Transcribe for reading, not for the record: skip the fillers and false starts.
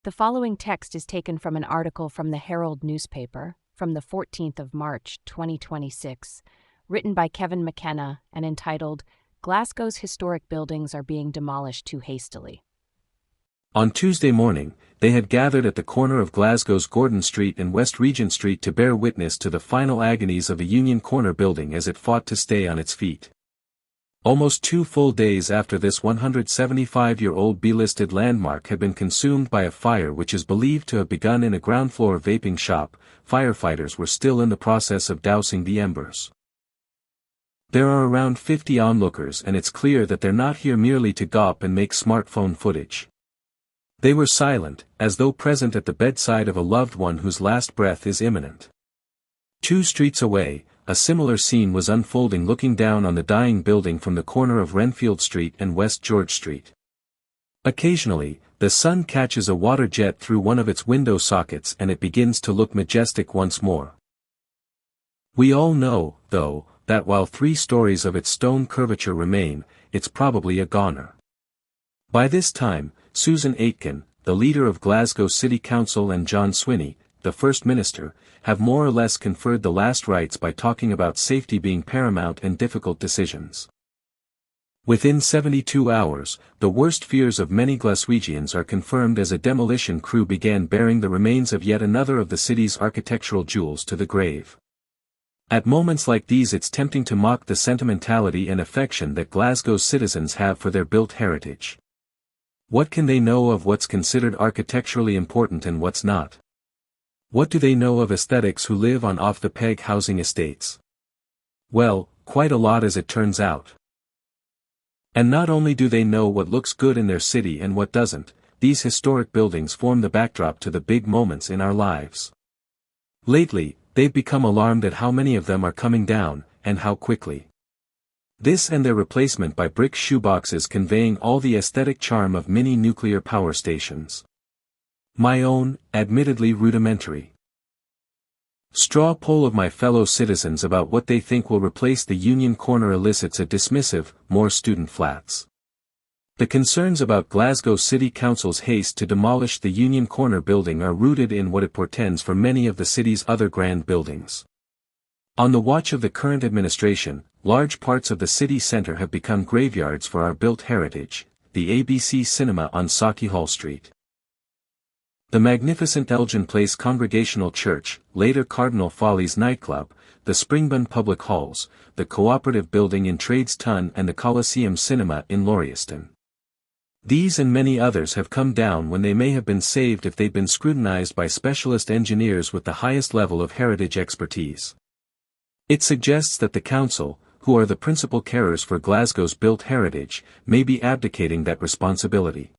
The following text is taken from an article from the Herald newspaper from the 14th of March, 2026, written by Kevin McKenna and entitled, Glasgow's Historic Buildings Are Being Demolished Too Hastily. On Tuesday morning, they had gathered at the corner of Glasgow's Gordon Street and West Regent Street to bear witness to the final agonies of a Union Corner building as it fought to stay on its feet. Almost 2 full days after this 175-year-old B-listed landmark had been consumed by a fire which is believed to have begun in a ground-floor vaping shop, firefighters were still in the process of dousing the embers. There are around 50 onlookers, and it's clear that they're not here merely to gawp and make smartphone footage. They were silent, as though present at the bedside of a loved one whose last breath is imminent. 2 streets away, a similar scene was unfolding, looking down on the dying building from the corner of Renfield Street and West George Street. Occasionally, the sun catches a water jet through one of its window sockets and it begins to look majestic once more. We all know, though, that while 3 stories of its stone curvature remain, it's probably a goner. By this time, Susan Aitken, the leader of Glasgow City Council, and John Swinney, the First Minister, have more or less conferred the last rites by talking about safety being paramount and difficult decisions. Within 72 hours, the worst fears of many Glaswegians are confirmed as a demolition crew began bearing the remains of yet another of the city's architectural jewels to the grave. At moments like these, it's tempting to mock the sentimentality and affection that Glasgow's citizens have for their built heritage. What can they know of what's considered architecturally important and what's not? What do they know of aesthetics who live on off-the-peg housing estates? Well, quite a lot, as it turns out. And not only do they know what looks good in their city and what doesn't, these historic buildings form the backdrop to the big moments in our lives. Lately, they've become alarmed at how many of them are coming down, and how quickly. This and their replacement by brick shoeboxes conveying all the aesthetic charm of mini nuclear power stations. My own, admittedly rudimentary, straw poll of my fellow citizens about what they think will replace the Union Corner elicits a dismissive, more student flats. The concerns about Glasgow City Council's haste to demolish the Union Corner building are rooted in what it portends for many of the city's other grand buildings. On the watch of the current administration, large parts of the city centre have become graveyards for our built heritage, the ABC Cinema on Sauchiehall Street, the magnificent Elgin Place Congregational Church, later Cardinal Follies nightclub, the Springburn Public Halls, the Cooperative Building in Trades Ton, and the Coliseum Cinema in Lauriston. These and many others have come down when they may have been saved if they'd been scrutinized by specialist engineers with the highest level of heritage expertise. It suggests that the council, who are the principal carers for Glasgow's built heritage, may be abdicating that responsibility.